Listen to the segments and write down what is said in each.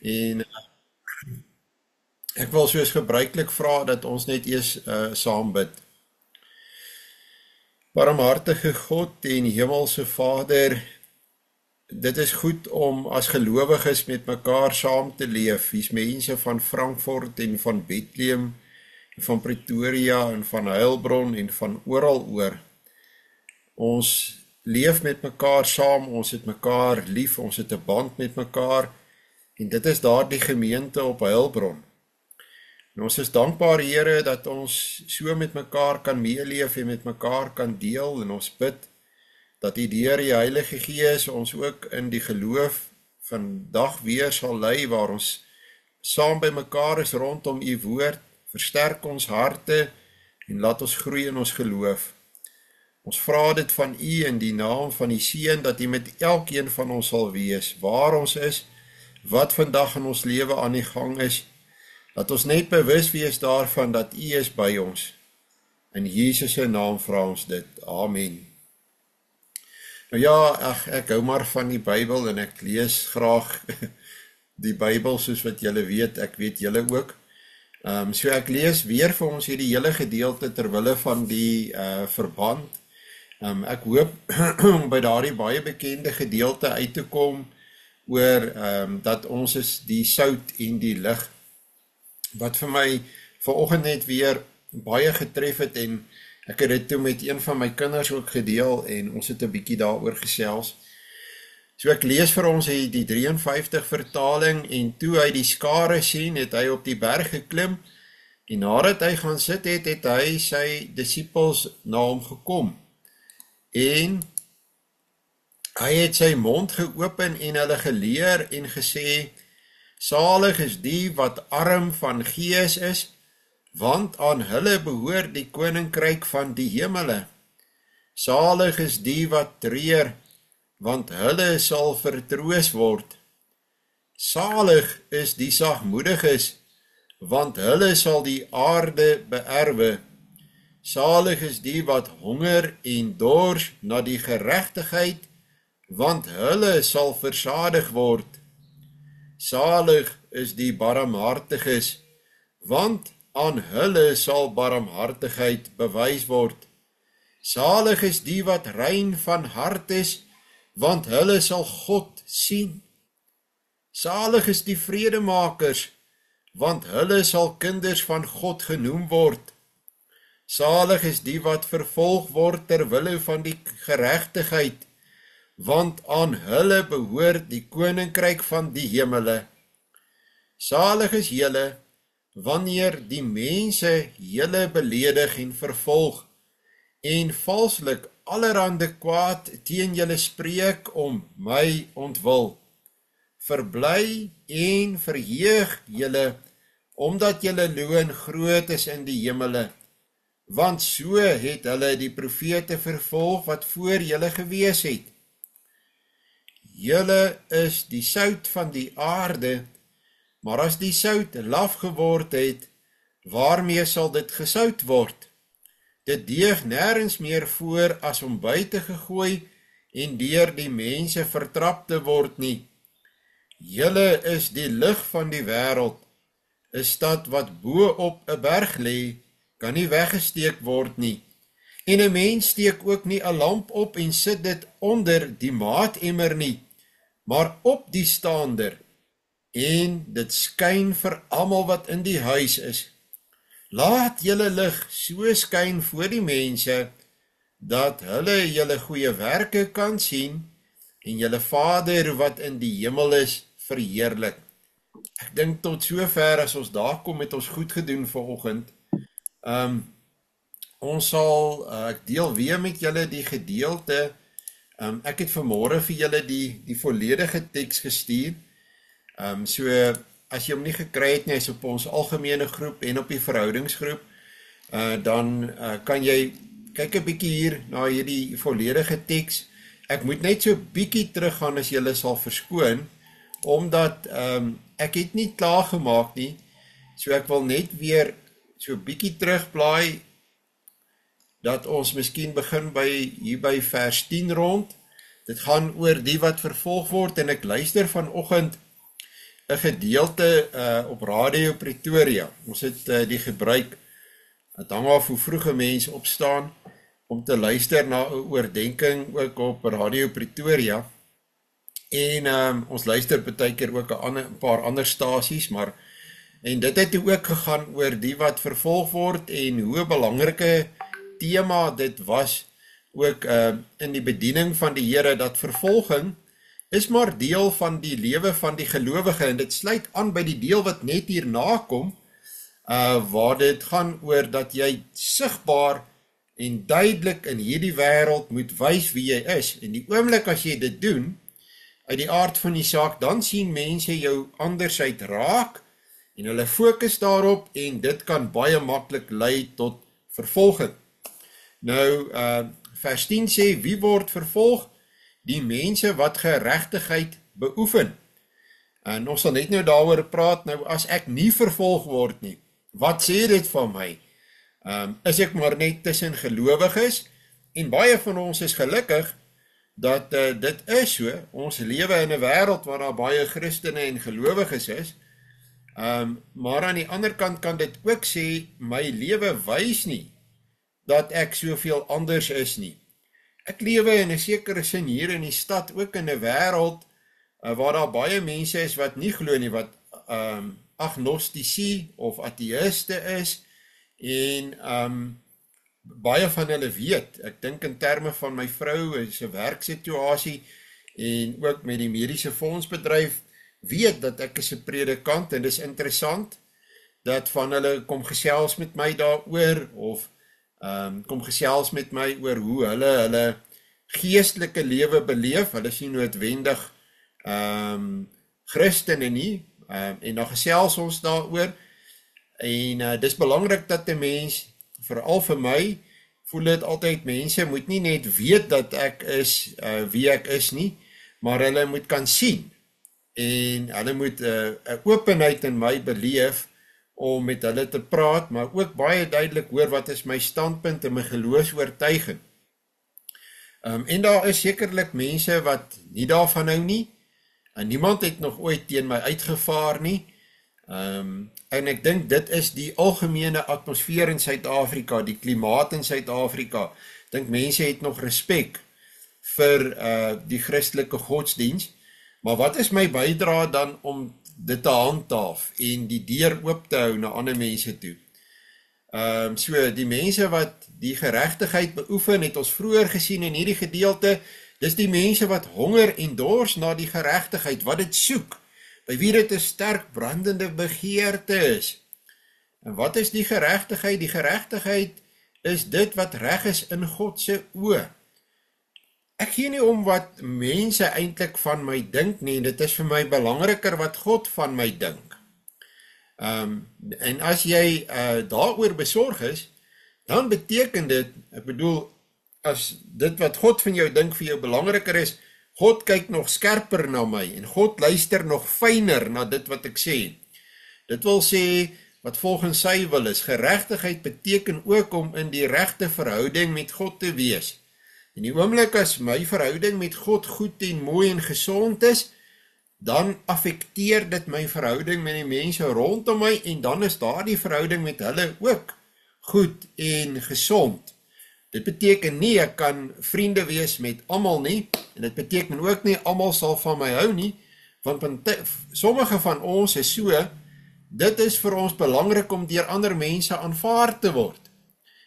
En ek wil soos gebruiklik vra dat ons net eers saam bid. Barmhartige God en Hemelse Vader, dit is goed om as gelowiges met mekaar saam te leef. Hier's mense van Frankfurt en van Bethlehem, en van Pretoria en van Heilbron en van oral oor. Ons leef met mekaar saam, ons het mekaar lief, ons het 'n band met mekaar en dit is daardie gemeente op Heilbron. En ons is dankbaar, Here, dat ons so met mekaar kan meeleef en met mekaar kan deel, en ons bid dat U deur die Heilige Gees ons ook in die geloof vandag weer sal lei, waar ons saam by mekaar is rondom U woord. Versterk ons harte en laat ons groei in ons geloof. Ons vra dit van U in die naam van die Seun, dat U met elkeen van ons sal wees, waar ons is, wat vandag in ons lewe aan die gang is. Laat ons net bewus wees daarvan dat U is by ons. In Jesus se naam vra ons dit. Amen. Nou ja, ek hou maar van die Bybel en ek lees graag die Bybel soos wat julle weet, ek weet julle ook. So ek lees weer vir ons hierdie hele gedeelte terwille van die verband. Ek hoop om by daardie baie bekende gedeelte uit te kom oor dat ons is die sout en die lig. Wat vir my vanoggend net weer baie getref het, en ek het dit toe met een van my kinders ook gedeel en ons het 'n bietjie daaroor gesels. So ek lees vir ons die 53 vertaling, en toe hy die skare sien, het hy op die berg geklim, en nadat hy gaan sit het, het hy sy disippels na hom gekom. En hy het sy mond geopen en hulle geleer en gesê, salig is die wat arm van gees is, want aan hulle behoort die koninkryk van die hemele. Salig is die wat treur, want hulle sal vertroos word. Salig is die sagmoediges, want hulle sal die aarde beerwe. Salig is die wat honger en dors na die geregtigheid, want hulle sal versadig word. Salig is die barmhartiges, want aan hulle sal barmhartigheid bewys word. Salig is die wat rein van hart is, want hulle sal God sien. Salig is die vredemakers, want hulle sal kinders van God genoem word. Salig is die wat vervolg word ter wille van die geregtigheid, want aan hulle behoort die koninkryk van die hemele. Salig is julle, wanneer die mense julle beledig en vervolg, en valslik allerhande kwaad teen julle spreek om my ontwil. Verbly en verheug julle, omdat julle loon groot is in die hemele, want so het hulle die profete vervolg wat voor julle gewees het. Julle is die sout van die aarde, maar as die sout laf geword het, waarmee sal dit gesout word? Dit deeg nêrens meer voor as om buite gegooi en deur die mense vertrap te word nie. Julle is die lig van die wêreld. 'n Stad wat bo op 'n berg lê, kan nie weggesteek word nie. En 'n mens steek ook nie 'n lamp op en sit dit onder die maatemmer nie, maar op die staander, en dit skyn vir almal wat in die huis is. Laat julle lig so skyn voor die mense, dat hulle julle goeie werke kan sien, en julle Vader wat in die hemel is, verheerlik. Ek dink tot sover as ons daar kom met ons goed gedoen vanoggend. Ons sal, ek deel weer met julle die gedeelte. Ek het vanmôre vir julle die volledige teks gestuur. So as jy hom nie gekry het nie, is op ons algemene groep en op die verhoudingsgroep, dan kan jy kyk 'n bietjie hier na hierdie volledige teks. Ek moet net so bietjie teruggaan as julle sal verskoon, omdat ek het nie klaar gemaak nie, so ek wil net weer so bietjie terugblaai, dat ons miskien begin hier by vers 10 rond. Dit gaan oor die wat vervolg word, en ek luister vanoggend 'n gedeelte op Radio Pretoria. Ons het die gebruik, het hang af hoe vroeg 'n mens opstaan, om te luister na 'n oordenking ook op Radio Pretoria. En ons luister baie keer ook 'n paar ander stasies, en dit het ook gegaan oor die wat vervolg word en hoe 'n belangrike tema dit was ook in die bediening van die Here, dat vervolging is maar deel van die lewe van die gelowige, en dit sluit aan by die deel wat net hierna kom, waar dit gaan oor dat jy sigbaar en duidelik in hierdie wêreld moet wys wie jy is. En die oomblik as jy dit doen, uit die aard van die saak, dan sien mense jou andersheid raak, en hulle fokus daarop, en dit kan baie maklik lei tot vervolging. Nou, vers 10 sê, wie word vervolg? Die mense wat geregtigheid beoefen. En ons sal net nou daaroor praat, nou as ek nie vervolg word nie, wat sê dit van my? Is ek maar net tussen gelowiges? En baie van ons is gelukkig, dat dit is so. Ons lewe in 'n wêreld waar daar baie Christene en gelowiges is, maar aan die ander kant kan dit ook sê, my lewe wys nie, dat ek soveel anders is nie. Ek lewe in 'n sekere sin hier in die stad, ook in 'n wêreld, waar daar baie mense is wat nie glo nie, wat agnostici of ateïste is, en baie van hulle weet, ek dink in terme van my vrou, is 'n werksituasie, en ook met die mediese fondsbedryf, weet dat ek is 'n predikant, en dis interessant, dat van hulle kom gesels met my daaroor, of kom gesels met my oor hoe hulle geestelike lewe beleef, hulle is nie noodwendig Christene nie, en dan gesels ons daaroor, en dis belangrik dat 'n mens, veral vir my, voel dit altyd, mense moet nie net weet dat ek is wie ek is nie, maar hulle moet kan sien, en hulle moet 'n openheid in my beleef, om met hulle te praat, maar ook baie duidelik hoor wat is my standpunt en my geloofsoortuiging. En daar is sekerlik mense wat nie daarvan hou nie, en niemand het nog ooit teen my uitgevaar nie, en ek dink dit is die algemene atmosfeer in Suid-Afrika, die klimaat in Suid-Afrika. Ek dink mense het nog respek vir die Christelike godsdienst, maar wat is my bydrae dan om dit te handhaaf en die deur oop te hou na ander mense toe? So die mense wat die geregtigheid beoefen, het ons vroeër gesien in hierdie gedeelte, dis die mense wat honger en dors na die geregtigheid, wat dit soek, by wie dit 'n sterk brandende begeerte is. En wat is die geregtigheid? Die geregtigheid is dit wat reg is in God se oë. Ek gee nie om wat mense eintlik van my dink nie, dit is vir my belangriker wat God van my dink. En as jy daaroor besorg is, dan beteken dit, ek bedoel, as dit wat God van jou dink vir jou belangriker is, God kyk nog skerper na my, en God luister nog fyner na dit wat ek sê. Dit wil sê, wat volgens sy wil is, geregtigheid beteken ook om in die regte verhouding met God te wees. En die oomblik as my verhouding met God goed en mooi en gesond is, dan affekteer dit my verhouding met die mense rondom my, en dan is daar die verhouding met hulle ook goed en gesond. Dit beteken nie, ek kan vriende wees met almal nie, en dit beteken ook nie, almal sal van my hou nie, want sommige van ons is so, dit is vir ons belangrik om deur ander mense aanvaar te word.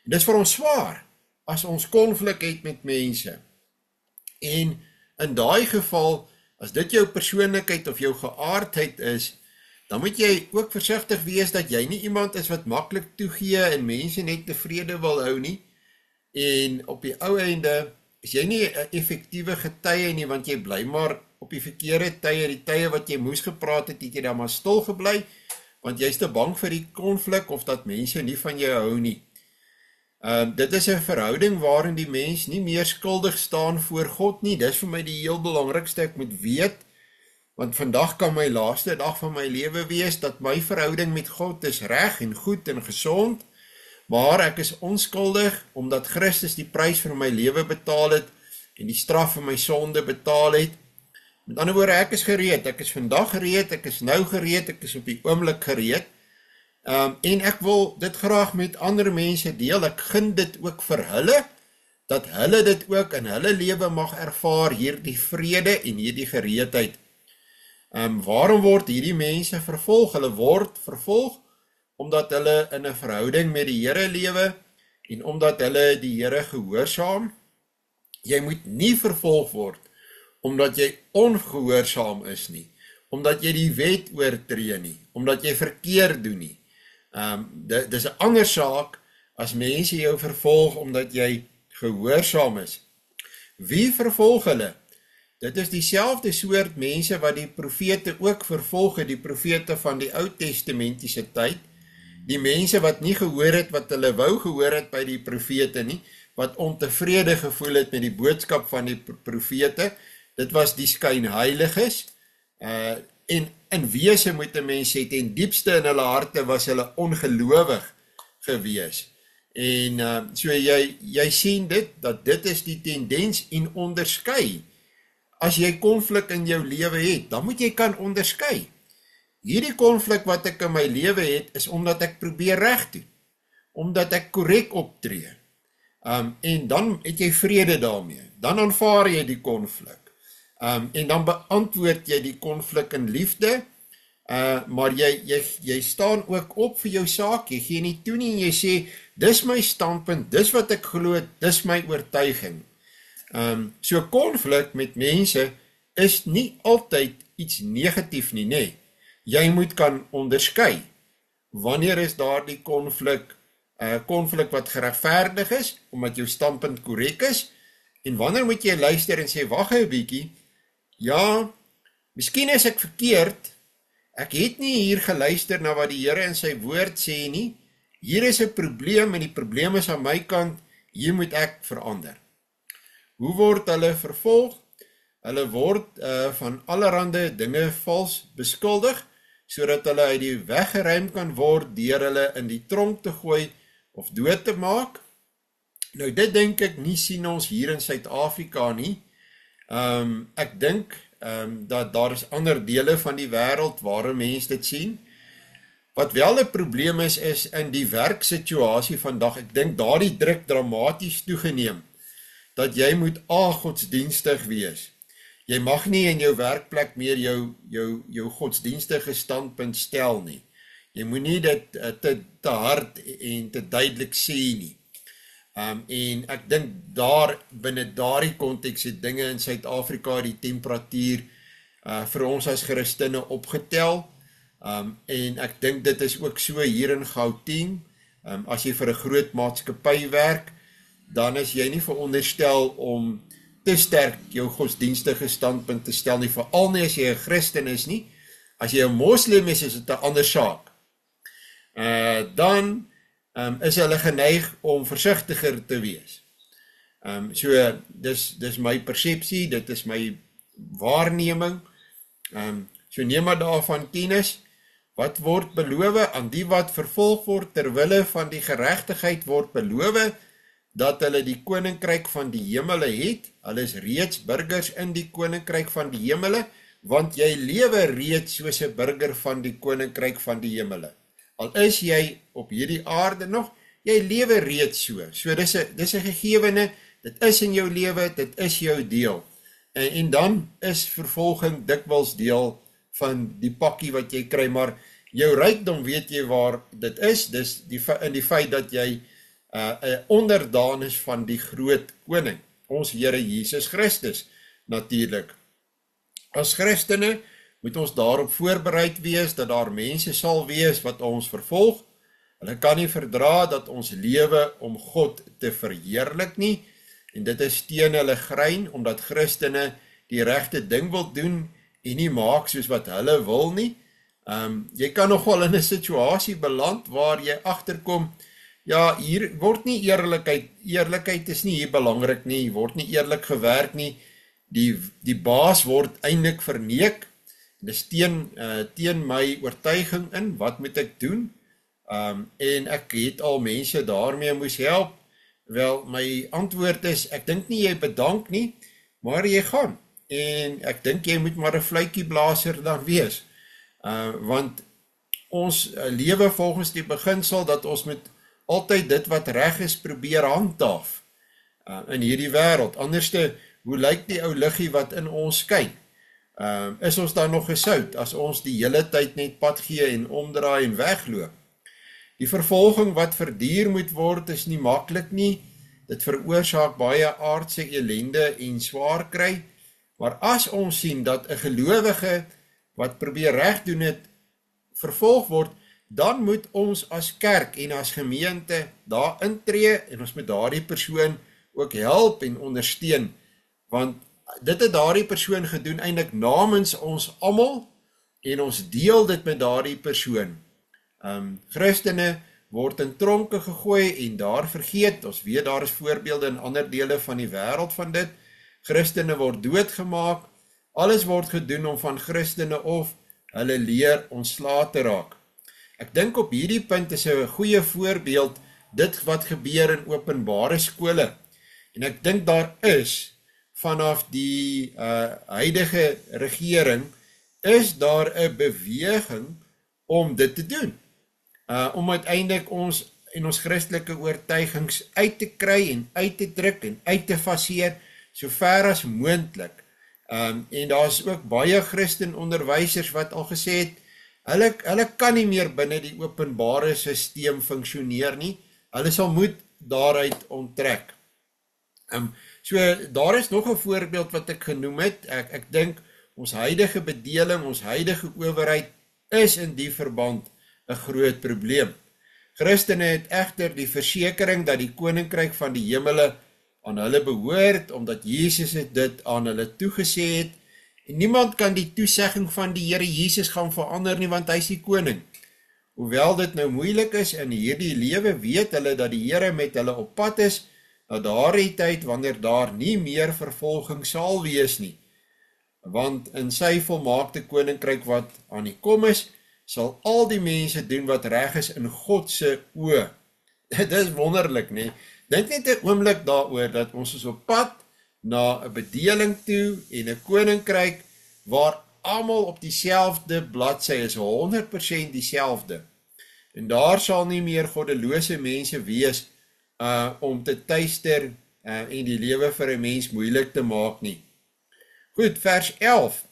En dit is vir ons swaar, as ons konflik het met mense. En in daai geval, as dit jou persoonlikheid of jou geaardheid is, dan moet jy ook versigtig wees dat jy nie iemand is wat maklik toegee en mense net tevrede wil hou nie. En op die ou einde is jy nie 'n effektiewe getuie nie, want jy bly maar op die verkeerde tye, die tye wat jy moes gepraat het jy dan maar stil gebly, want jy is te bang vir die konflik of dat mense nie van jou hou nie. Dit is 'n verhouding waarin die mens nie meer skuldig staan voor God nie. Dis vir my die heel belangrikste, ek moet weet, want vandag kan my laaste dag van my lewe wees, dat my verhouding met God is reg en goed en gesond, maar ek is onskuldig, omdat Christus die prys vir my lewe betaal het, en die straf vir my sonde betaal het, Met ander woorde, ek is gereed, ek is vandag gereed, ek is nou gereed, ek is op die oomblik gereed. En ek wil dit graag met ander mense deel, ek gun dit ook vir hulle, dat hulle dit ook in hulle lewe mag ervaar, hierdie vrede en hierdie gereedheid. Waarom word hierdie mense vervolg? Hulle word vervolg, omdat hulle in 'n verhouding met die Here lewe, en omdat hulle die Here gehoorsaam. Jy moet nie vervolg word, omdat jy ongehoorsaam is nie, omdat jy die wet oortree nie, omdat jy verkeerd doen nie. Dit is 'n ander saak, as mense jou vervolg, omdat jy gehoorsaam is. Wie vervolg hulle? Dit is dieselfde soort mense wat die profete ook vervolg het, die profete van die Ou Testamentiese tyd, die mense wat nie gehoor het wat hulle wou gehoor het by die profete nie, wat ontevrede gevoel het met die boodskap van die profete, dit was die skynheiliges, en in wese moet 'n mens sê, ten diepste in hulle harte was hulle ongelowig gewees. En so jy sien dit, dat dit is die tendens en onderskei. As jy konflik in jou lewe het, dan moet jy kan onderskei. Hierdie konflik wat ek in my lewe het, is omdat ek probeer reg doen, omdat ek korrek optree. En dan het jy vrede daarmee, dan aanvaar jy die konflik. En dan beantwoord jy die konflik in liefde, maar jy staan ook op vir jou saak, jy gee nie toe nie, en jy sê, dis my standpunt, dis wat ek glo, dis my oortuiging. So konflik met mense is nie altyd iets negatief nie, nee. Jy moet kan onderskei, wanneer is daar die konflik wat geregverdig is, omdat jou standpunt korrek is, en wanneer moet jy luister en sê, wag 'n bietjie, ja, miskien is ek verkeerd, ek het nie hier geluister na wat die Here in sy woord sê nie, hier is 'n probleem en die probleem is aan my kant, hier moet ek verander. Hoe word hulle vervolg? Hulle word van allerhande dinge vals beskuldig, sodat hulle uit die weg geruim kan word, deur hulle in die tronk te gooi, of dood te maak. Nou dit dink ek nie sien ons hier in Suid-Afrika nie. Ek dink dat daar is ander dele van die wêreld waar 'n mens dit sien. Wat wel 'n probleem is in die werksituasie vandag, ek dink daardie druk dramaties toegeneem, dat jy moet godsdienstig wees. Jy mag nie in jou werkplek meer jou godsdienstige standpunt stel nie. Jy moet nie dit te hard en te duidelik sê nie. En ek dink binne daardie konteks het dinge in Suid-Afrika die temperatuur vir ons as Christene opgetel. En ek dink dit is ook so hier in Gauteng. As jy vir 'n groot maatskappy werk, dan is jy nie veronderstel om te sterk jou godsdienstige standpunt te stel nie, veral nie as jy 'n Christen is nie. As jy 'n moslim is dit 'n ander saak. Dan is hulle geneig om versigtiger te wees. So, dis my persepsie, dit is my waarneming. So neem maar daarvan kennis. Wat word beloof aan die wat vervolg word terwille van die geregtigheid, word beloof dat hulle die koninkryk van die hemele het. Hulle is reeds burgers in die koninkryk van die hemele, want jy lewe reeds soos 'n burger van die koninkryk van die hemele. Al is jy op hierdie aarde nog, jy lewe reeds so. So dis 'n gegewene, dit is in jou lewe, dit is jou deel. En dan is vervolging dikwels deel van die pakkie wat jy kry, maar jou rykdom weet jy waar dit is, dis in die feit dat jy 'n onderdaan is van die groot koning, ons Here Jesus Christus natuurlik. As Christene moet ons daarop voorbereid wees, dat daar mense sal wees wat ons vervolg. Hulle kan nie verdra dat ons lewe om God te verheerlik nie, en dit is teen hulle grein, omdat Christene die regte ding wil doen, en nie maak soos wat hulle wil nie. Jy kan nogal in 'n situasie beland, waar jy agterkom, ja, hier word nie eerlikheid is nie hier belangrik nie, word nie eerlik gewerk nie, die baas word eintlik verneek, dis teen my oortuiging in, wat moet ek doen? En ek het al mense daarmee moes help. Wel, my antwoord is, ek dink nie jy bedank nie, maar jy gaan. en ek dink jy moet maar 'n fluitjieblaser dan wees. Want ons lewe volgens die beginsel dat ons met altyd dit wat reg is probeer handhaaf in hierdie wêreld. Anderste, hoe lyk die ou liggie wat in ons skyn? Is ons dan nog gesout as ons die hele tyd net pad gee en omdraai en wegloop? Die vervolging wat verduur moet word is nie maklik nie. Dit veroorsaak baie aardse elende en swaar kry. Maar as ons sien dat 'n gelowige wat probeer reg doen het vervolg word, dan moet ons as kerk en as gemeente daar intree en ons moet daardie persoon ook help en ondersteun, want dit het daardie persoon gedoen eintlik namens ons almal en ons deel dit met daardie persoon. Christene word in tronke gegooi en daar vergeet, ons weet daar is voorbeelde in ander dele van die wêreld van dit, Christene word doodgemaak, alles word gedoen om van Christene of hulle leer ontslae te raak. Ek dink op hierdie punt is 'n goeie voorbeeld dit wat gebeur in openbare skole. En ek dink daar is vanaf die huidige regering is daar 'n beweging om dit te doen. Om uiteindelik ons en ons Christelike oortuigings uit te kry en uit te druk en uit te faseer so ver as moontlik. En daar is ook baie Christenonderwysers wat al gesê het, hulle kan nie meer binne die openbare stelsel funksioneer nie, hulle sal moet daaruit onttrek. So daar is nog 'n voorbeeld wat ek genoem het, ek dink ons huidige bedeling, ons huidige owerheid is in die verband 'n groot probleem. Christene het egter die versekering dat die koninkryk van die hemele aan hulle behoort, omdat Jesus dit aan hulle toegesê het, en niemand kan die toesegging van die Here Jesus gaan verander nie, want hy is die koning. Hoewel dit nou moeilik is in hierdie lewe, weet hulle dat die Here met hulle op pad is, na daardie tyd wanneer daar nie meer vervolging sal wees nie. Want in sy volmaakte koninkryk wat aan die kom is, sal al die mense doen wat reg is in God se oë. Dit is wonderlik, nee. Dink net 'n oomblik daaroor dat ons is op pad na 'n bedeling toe en 'n koninkryk waar almal op dieselfde bladsy is, 100% dieselfde. En daar sal nie meer goddelose mense wees om te tuister en die lewe vir 'n mens moeilik te maak nie. Goed, vers 11.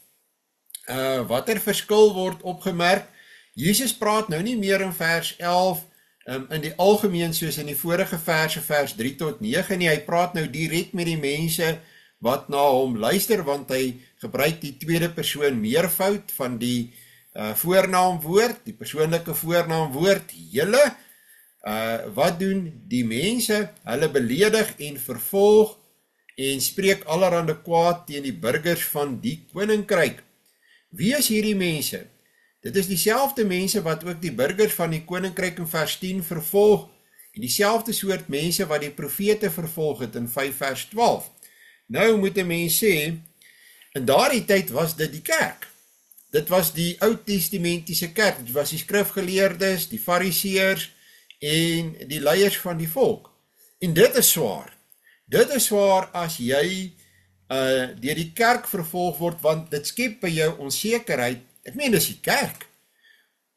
Watter verskil word opgemerk? Jesus praat nou nie meer in vers 11 in die algemeen soos in die vorige verse, vers 3 tot 9 nie. Hy praat nou direk met die mense wat na hom luister, want hy gebruik die tweede persoon meervoud van die voornaamwoord, die persoonlike voornaamwoord, julle. Wat doen die mense? Hulle beledig en vervolg en spreek allerhande kwaad teen die burgers van die koninkryk. Wie is hierdie mense? Dit is dieselfde mense wat ook die burgers van die koninkryk in vers 10 vervolg, en dieselfde soort mense wat die profete vervolg het in 5 vers 12. Nou moet 'n mens sê, in daardie tyd was dit die kerk. Dit was die Oud-testamentiese kerk, dit was die skrifgeleerdes, die fariseërs en die leiers van die volk. En dit is swaar. Dit is swaar as jy deur die kerk vervolg word, want dit skep by jou onsekerheid. Ek meen, dis die kerk.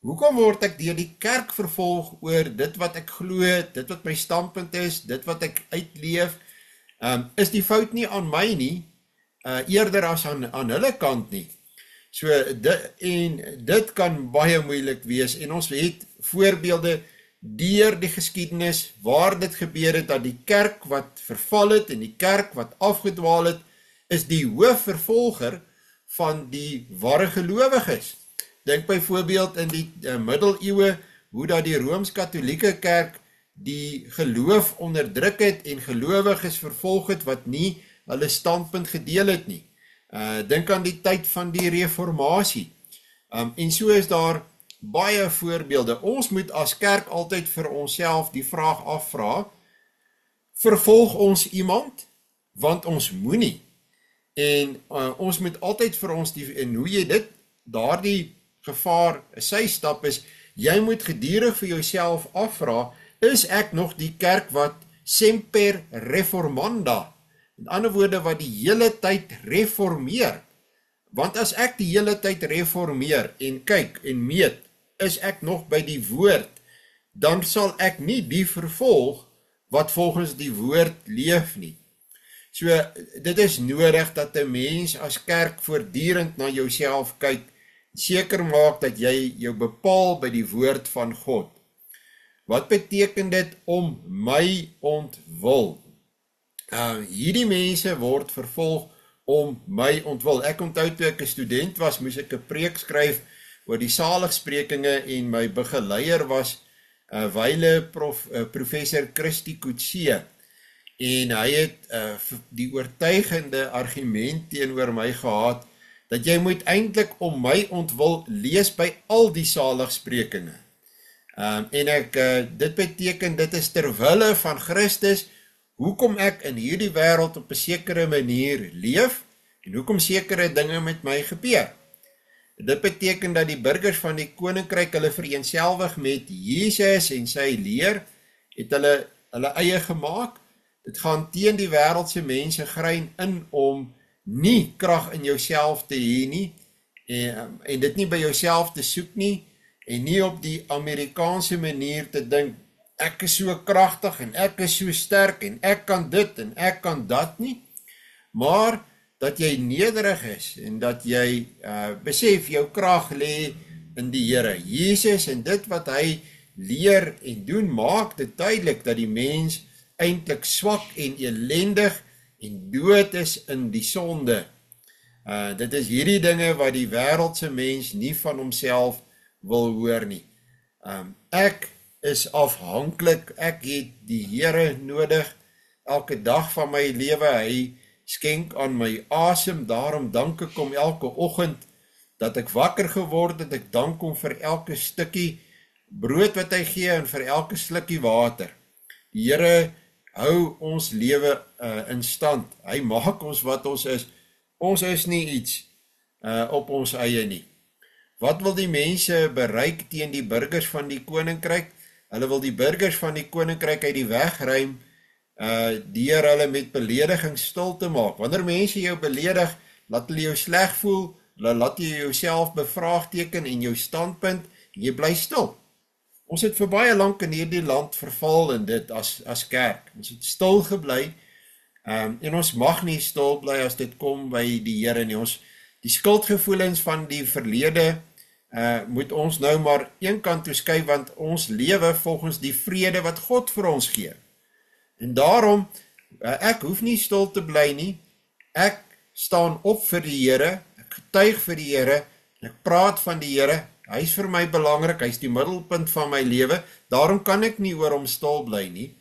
Hoekom word ek deur die kerk vervolg oor dit wat ek glo, dit wat my standpunt is, dit wat ek uitleef? Is die fout nie aan my nie, eerder as aan hulle kant nie. So, dit kan baie moeilik wees, en ons het voorbeelde deur die geskiedenis waar dit gebeur het, dat die kerk wat verval het en die kerk wat afgedwaal het, is die hoofvervolger van die ware gelowiges. Dink byvoorbeeld in die middeleeue, hoe dat die Rooms-Katholieke kerk die geloof onderdruk het en gelowiges vervolg het wat nie hulle standpunt gedeel het nie. Dink aan die tyd van die reformatie. En so is daar baie voorbeelde. Ons moet as kerk altyd vir onsself die vraag afvra, vervolg ons iemand? Want ons moenie. En ons moet altyd vir ons, en hoe jy dit, daardie gevaar, sy stap is, jy moet gedurig vir jouself afvra, is ek nog die kerk wat semper reformanda Met ander woorde wat die hele tyd reformeer. Want as ek die hele tyd reformeer en kyk en meet, is ek nog by die woord, dan sal ek nie die vervolg wat volgens die woord leef nie. So, dit is nodig dat 'n mens as kerk voortdurend na jouself kyk, seker maak dat jy jou bepaal by die woord van God. Wat beteken dit om my ontwil? Hierdie mense word vervolg om my ontwil. Ek onthou toe ek 'n student was, moes ek 'n preek skryf oor die saligsprekinge en my begeleier was wyle professor Christie Coetzee. En hy het die oortuigende argument teenoor my gehad, dat jy moet eintlik om my ontwil lees by al die saligsprekinge. Dit beteken, dit is terwille van Christus, hoekom ek in hierdie wêreld op 'n sekere manier leef, en hoekom sekere dinge met my gebeur. Dit beteken dat die burgers van die koninkryk hulle vereenselwig met Jesus en sy leer, het hulle eie gemaak. Dit gaan teen die wêreldse mense grein in om nie krag in jouself te hê nie, en dit nie by jouself te soek nie, en nie op die Amerikaanse manier te dink, ek is so kragtig en ek is so sterk en ek kan dit en ek kan dat nie, maar dat jy nederig is en dat jy besef jou krag lê in die Here Jesus, en dit wat hy leer en doen maak dit duidelik dat die mens eintlik swak en elendig en dood is in die sonde. Dit is hierdie dinge wat die wêreldse mens nie van homself wil hoor nie. Ek is afhanklik, ek het die Here nodig elke dag van my lewe. Hy skenk aan my asem, daarom dank ek hom elke oggend dat ek wakker geword het. Ek dank hom vir elke stukkie brood wat hy gee en vir elke slukkie water. Die Here hou ons lewe in stand. Hy maak ons wat ons is. Ons is nie iets op ons eie nie. Wat wil die mense bereik teen die burgers van die koninkryk? Hulle wil die burgers van die koninkryk uit die weg ruim, deur hulle met belediging stil te maak. Wanneer mense jou beledig, laat hulle jou sleg voel, laat jy jouself bevraagteken en jou standpunt, en jy bly stil. Ons het vir baie lank in hierdie land verval in dit as kerk. Ons het stil gebly, en ons mag nie stil bly as dit kom by die Here nie. Die skuldgevoelens van die verlede moet ons nou maar een kant toe skuif, want ons lewe volgens die vrede wat God vir ons gee. En daarom, ek hoef nie stil te bly nie, ek staan op vir die Here, ek getuig vir die Here, en ek praat van die Here, hy is vir my belangrik, hy is die middelpunt van my lewe, daarom kan ek nie oor hom stil bly nie,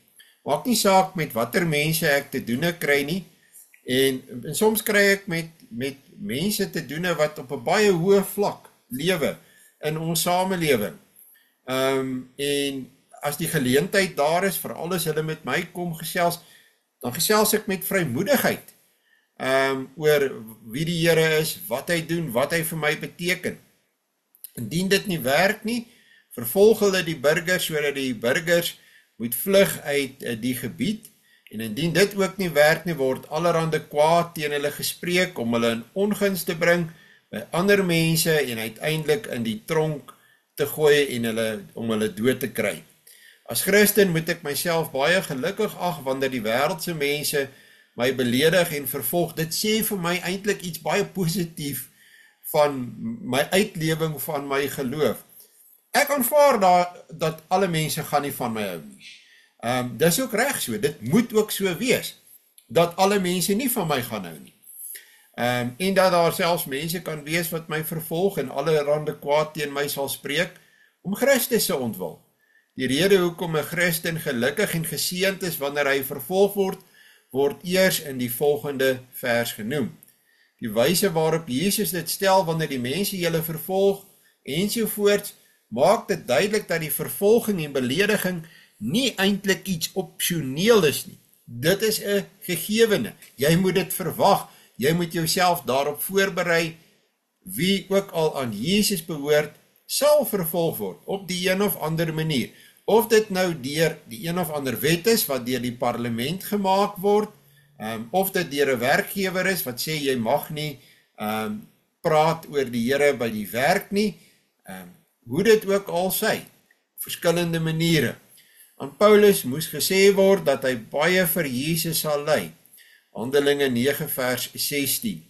maak nie saak met watter mense ek te doen kry nie, en soms kry ek met mense te doen wat op 'n baie hoë vlak lewe in ons samelewing, en as die geleentheid daar is, veral as hulle met my kom gesels, dan gesels ek met vrymoedigheid, oor wie die Here is, wat hy doen, wat hy vir my beteken. Indien dit nie werk nie, vervolg hulle die burgers, sodat die burgers moet vlug uit die gebied, en indien dit ook nie werk nie, word allerhande kwaad teen hulle gespreek, om hulle in ongunst te bring, by ander mense, en uiteindelik in die tronk te gooi, en om hulle dood te kry. As Christen moet ek myself baie gelukkig ag, wanneer die wêreldse mense my beledig en vervolg. Dit sê vir my eintlik iets baie positief van my uitlewing van my geloof. Ek aanvaar dat alle mense gaan nie van my hou nie. Dis ook reg so, dit moet ook so wees, dat alle mense nie van my gaan hou nie. En dat daar selfs mense kan wees wat my vervolg en allerhande kwaad teen my sal spreek, om Christus se ontwil. Die rede hoekom 'n Christen gelukkig en geseënd is wanneer hy vervolg word eers in die volgende vers genoem. Die wyse waarop Jesus dit stel, wanneer die mense julle vervolg, ensovoorts, maak dit duidelik dat die vervolging en belediging nie eintlik iets opsioneel is nie. Dit is 'n gegewene. Jy moet dit verwag. Jy moet jouself daarop voorberei. Wie ook al aan Jesus behoort, sal vervolg word op die een of ander manier. Of dit nou deur die een of ander wet is wat deur die parlement gemaak word, Of dit deur 'n werkgewer is wat sê jy mag nie praat oor die Here by die werk nie, hoe dit ook al sy, verskillende maniere. Aan Paulus moes gesê word dat hy baie vir Jesus sal ly. Handelinge 9 vers 16.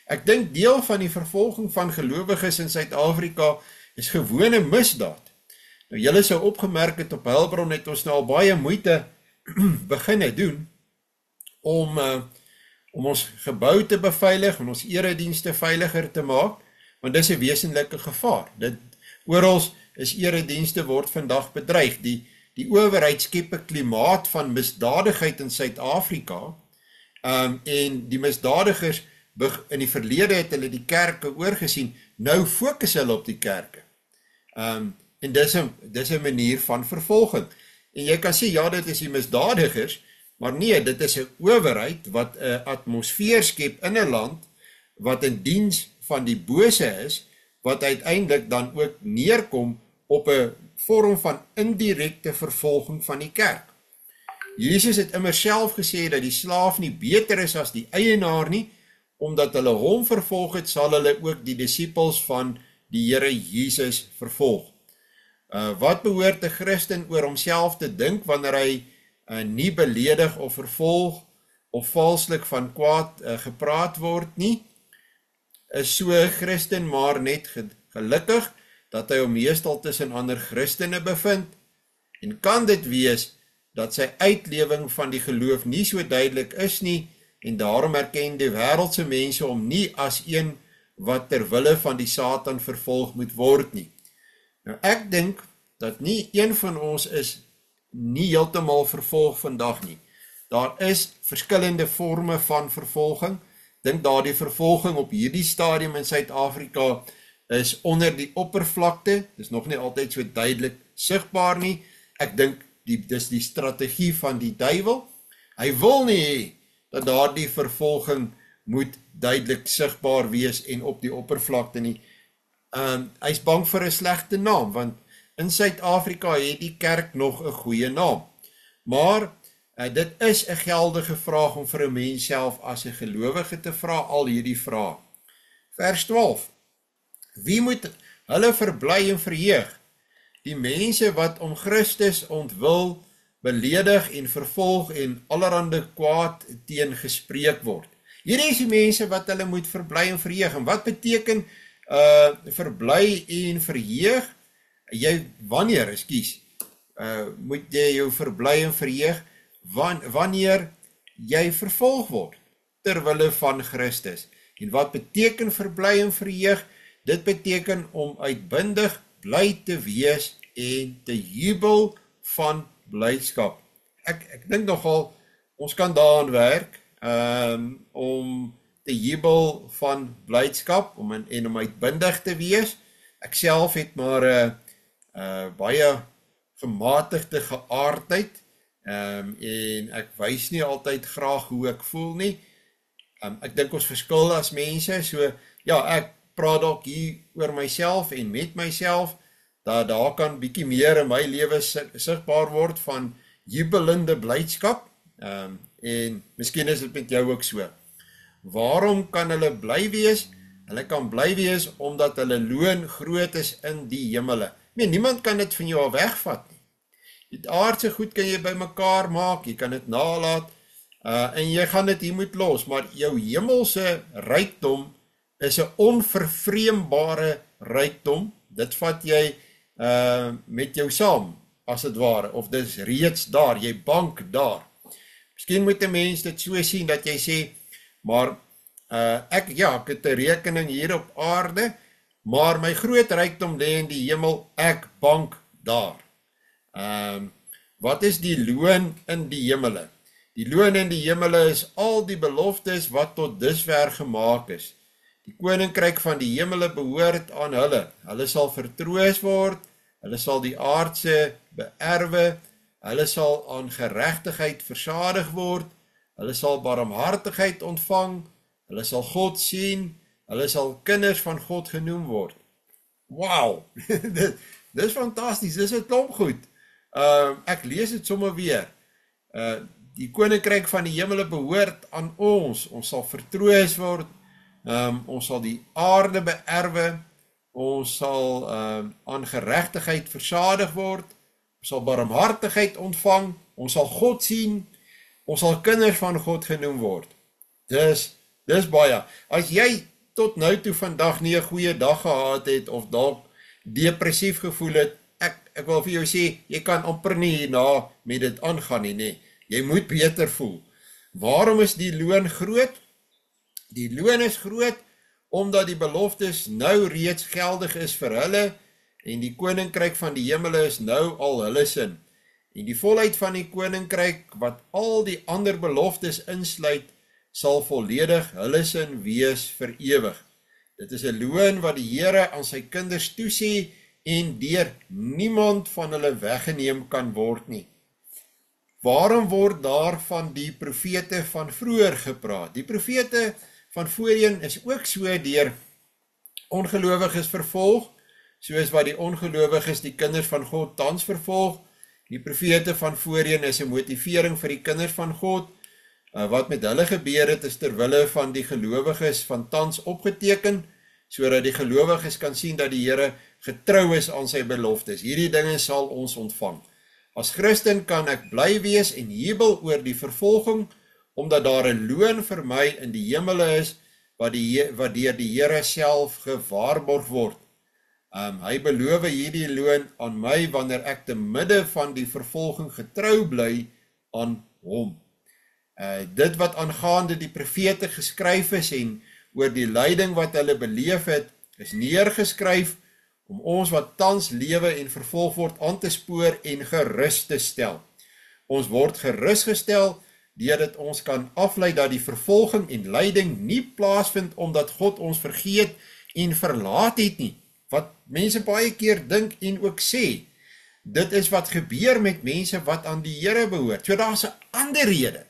Ek dink deel van die vervolging van gelowiges in Suid-Afrika is gewone misdaad. Nou julle sou opgemerk het op Heilbron het ons nou al baie moeite beginne doen om ons gebou te beveilig en ons eredienste veiliger te maak, want dis 'n wesenlike gevaar. Oral is eredienste word vandag bedreig. Die owerheid skep 'n klimaat van misdadigheid in Suid-Afrika, en die misdadigers in die verlede het hulle die kerke oorgesien, nou fokus hulle op die kerke. En dis 'n manier van vervolging. En jy kan sê, ja, dit is die misdadigers, maar nee, dit is 'n owerheid wat 'n atmosfeer skep in 'n land wat in diens van die bose is, wat uiteindelik dan ook neerkom op 'n vorm van indirekte vervolging van die kerk. Jesus het immer self gesê dat die slaaf nie beter is as die eienaar nie, omdat hulle hom vervolg het, sal hulle ook die disippels van die Here Jesus vervolg. Wat behoort 'n Christen oor homself te dink wanneer hy nie beledig of vervolg of valslik van kwaad gepraat word nie? Is so 'n Christen maar net gelukkig dat hy hom meestal tussen ander Christene bevind? En kan dit wees dat sy uitlewing van die geloof nie so duidelik is nie, en daarom erken die wêreldse mense hom nie as een wat ter wille van die Satan vervolg moet word nie? Nou ek dink dat nie een van ons is nie heeltemal vervolg vandag nie. Daar is verskillende vorme van vervolging. Dink daardie vervolging op hierdie stadium in Suid-Afrika is onder die oppervlakte, dis nog nie altyd so duidelik sigbaar nie. Ek dink dis die strategie van die duiwel. Hy wil nie hê dat daardie vervolging moet duidelik sigbaar wees en op die oppervlakte nie. Hy is bang vir 'n slegte naam, want in Suid-Afrika het die kerk nog 'n goeie naam. Maar dit is 'n geldige vraag om vir 'n mens self as 'n gelowige te vra al hierdie vrae. Vers 12. Wie moet hulle verbly en verheug? Die mense wat om Christus ontwil, beledig en vervolg en allerhande kwaad teen gespreek word. Hierdie is die mense wat hulle moet verbly en verheug. En wat beteken verbly en verheug? Wanneer moet jy jou verbly en verheug? Wanneer jy vervolg word terwille van Christus. En wat beteken verbly en verheug? Dit beteken om uitbundig bly te wees en te jubel van blydskap. Ek dink nogal, ons kan daaraan werk, om te jubel van blydskap, en om uitbundig te wees. Ek self het maar baie gematigde geaardheid, en ek wys nie altyd graag hoe ek voel nie. Ek dink ons verskil as mense, so ja, ek praat dalk hier oor myself en met myself, dat daar kan bietjie meer in my lewe sigbaar word van jubelende blydskap, en miskien is dit met jou ook so. Waarom kan hulle bly wees? Hulle kan bly wees omdat hulle loon groot is in die hemele. Niemand kan dit van jou al wegvat nie. Die aardse goed kan jy by mekaar maak, jy kan dit nalat, en jy gaan dit hier moet los, maar jou hemelse rykdom is 'n onvervreembare rykdom. Dit vat jy met jou saam, as het ware, of dis reeds daar, jy bank daar. Miskien moet 'n mens dit so sien dat jy sê, maar ek het 'n rekening hier op aarde, maar my groot rykdom lê in die hemel, ek bank daar. Wat is die loon in die hemele? Die loon in die hemele is al die beloftes wat tot dusver gemaak is. Die koninkryk van die hemele behoort aan hulle. Hulle sal vertroos word, hulle sal die aardse beerwe, hulle sal aan geregtigheid versadig word, hulle sal barmhartigheid ontvang, hulle sal God sien, hulle sal kinders van God genoem word. Wow, dit is fantasties, dit is 'n klomp goed. Ek lees dit sommer weer. Die koninkryk van die hemele behoort aan ons. Ons sal vertroos word. Ons sal die aarde beerwe. Ons sal aan geregtigheid versadig word. Ons sal barmhartigheid ontvang. Ons sal God sien. Ons sal kinders van God genoem word. Dis baie. As jy tot nou toe vandag nie 'n goeie dag gehad het of dalk depressief gevoel het, ek wil vir jou sê, jy kan amper nie hierna met dit aangaan nie, nee. Jy moet beter voel. Waarom is die loon groot? Die loon is groot omdat die beloftes nou reeds geldig is vir hulle en die koninkryk van die hemele is nou al hulle sin. En die volheid van die koninkryk wat al die ander beloftes insluit, sal volledig hulle sin wees vir ewig. Dit is 'n loon wat die Here aan sy kinders toesê en deur niemand van hulle weggeneem kan word nie. Waarom word daar van die profete van vroeër gepraat? Die profete van voorheen is ook so deur ongelowiges vervolg, soos wat die ongelowiges die kinders van God tans vervolg. Die profete van voorheen is 'n motivering vir die kinders van God. Wat met hulle gebeur het is terwille van die gelowiges van tans opgeteken, sodat die gelowiges kan sien dat die Here getrou is aan sy beloftes. Hierdie dinge sal ons ontvang. As Christen kan ek bly wees en jubel oor die vervolging, omdat daar 'n loon vir my in die hemele is, wat deur die Here self gewaarborg word. Hy beloof hierdie loon aan my wanneer ek te midde van die vervolging getrou bly aan hom. Dit wat aangaande die profete geskryf is en oor die lyding wat hulle beleef het, is neergeskryf om ons wat tans lewe en vervolg word aan te spoor en gerus te stel. Ons word gerus gestel deurdat ons kan aflei dat die vervolging en lyding nie plaasvind omdat God ons vergeet en verlaat het nie. Wat mense baie keer dink en ook sê, dit is wat gebeur met mense wat aan die Here behoort. So daar's 'n ander rede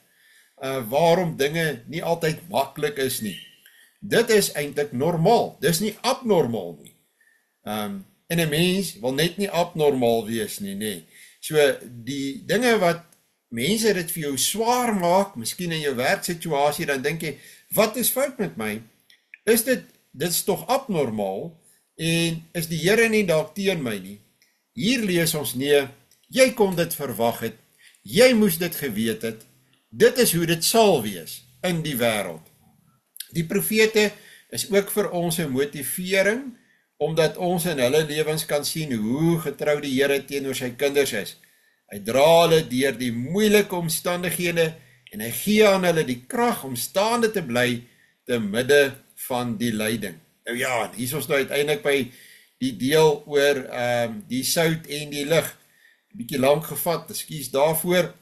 waarom dinge nie altyd maklik is nie. Dit is eintlik normaal, dis nie abnormaal nie. En 'n mens wil net nie abnormaal wees nie, nee. So die dinge wat mense dit vir jou swaar maak, miskien in jou werksituasie, dan dink jy, wat is fout met my? Dit is tog abnormaal, en is die Here nie dalk teen my nie? Hier lees ons nee, jy kon dit verwag het, jy moes dit geweet het, dit is hoe dit sal wees in die wêreld. Die profete is ook vir ons 'n motivering, omdat ons in hulle lewens kan sien hoe getrou die Here teenoor sy kinders is. Hy dra hulle deur die moeilike omstandighede en hy gee aan hulle die krag om staande te bly te midde van die lyding. Nou ja, hier is ons nou uiteindelik by die deel oor die sout en die lig. 'n Bietjie lank gevat, ekskuus daarvoor.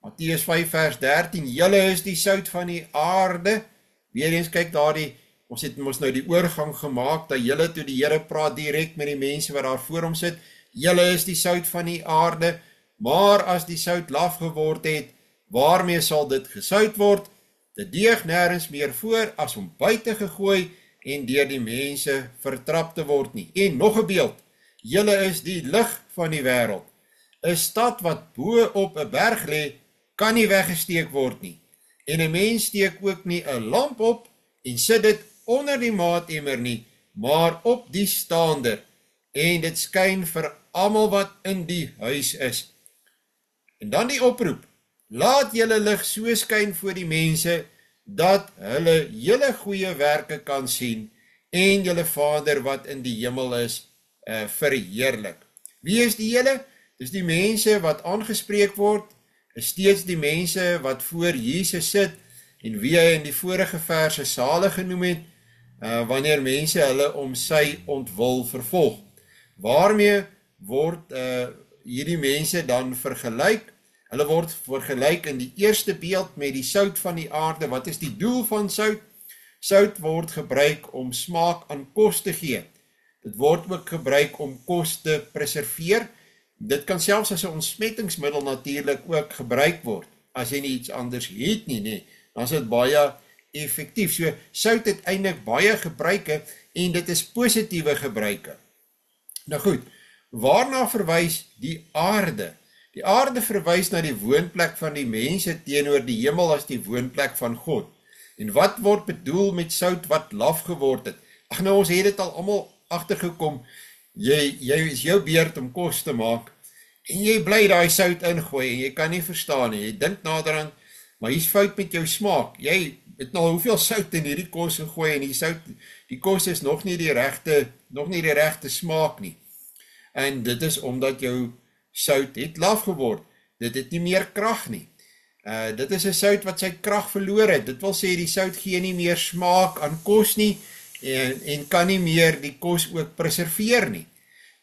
Matteus 5 vers 13, julle is die sout van die aarde. Weer eens kyk daardie, ons het mos nou die oorgang gemaak, dat julle toe die Here praat direk met die mense wat daar voor hom sit, julle is die sout van die aarde, maar as die sout laf geword het, waarmee sal dit gesout word? Dit deeg nêrens meer voor as om buite gegooi en deur die mense vertrap te word nie. En nog 'n beeld, julle is die lig van die wêreld. 'n Stad wat bo op 'n berg lê, kan nie weggesteek word nie. En 'n mens steek ook nie 'n lamp op en sit dit onder die maatemmer nie, maar op die staander, en dit skyn vir almal wat in die huis is. En dan die oproep, laat julle lig so skyn voor die mense, dat hulle julle goeie werke kan sien, en julle Vader wat in die hemel is, verheerlik. Wie is die julle? Dis die mense wat aangespreek word, is steeds die mense wat voor Jesus sit, en wie hy in die vorige verse salig genoem het, wanneer mense hulle om sy ontwil vervolg. Waarmee word hierdie mense dan vergelyk? Hulle word vergelyk in die eerste beeld met die sout van die aarde. Wat is die doel van sout? Sout word gebruik om smaak aan kos te gee. Dit word ook gebruik om kos te preserveer. Dit kan selfs as 'n ontsmettingsmiddel natuurlik ook gebruik word. As jy nie iets anders het nie, dan is dit baie effektief. So sout het eintlik baie gebruike en dit is positiewe gebruike. Nou goed, waarna verwys die aarde? Die aarde verwys na die woonplek van die mense teenoor die hemel as die woonplek van God. En wat word bedoel met sout wat laf geword het? Ag nou, ons het dit al almal agtergekom. Jy is jou beurt om kos te maak, en jy bly daai sout ingooi, en jy kan nie verstaan nie. Jy dink naderhand, maar hier's fout met jou smaak. Jy het nou hoeveel sout in hierdie kos gegooi, en die kos is nog nie die regte smaak nie. En dit is omdat jou sout het laf geword. Dit het nie meer krag nie. Dit is 'n sout wat sy krag verloor het. Dit wil sê die sout gee nie meer smaak aan kos nie, en kan nie meer die kos ook preserveer nie.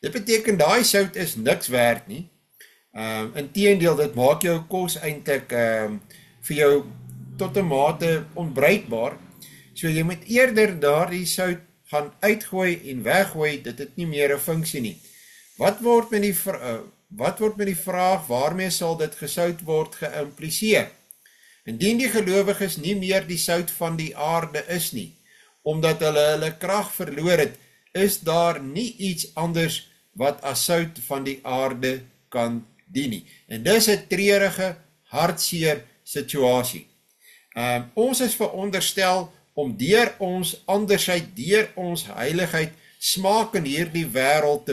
Dit beteken daai sout is niks werd nie. Inteendeel, dit maak jou kos eintlik vir jou tot 'n mate onbruikbaar. So jy moet eerder daardie sout gaan uitgooi en weggooi, dit het nie meer 'n funksie nie. Wat word met die vraag, waarmee sal dit gesout word, geïmpliseer? Indien die gelowiges nie meer die sout van die aarde is nie, omdat hulle krag verloor het, is daar nie iets anders wat as sout van die aarde kan dien nie. En dis 'n treurige, hartseer situasie. Ons is veronderstel om deur ons andersheid, deur ons heiligheid, smaak in hierdie wêreld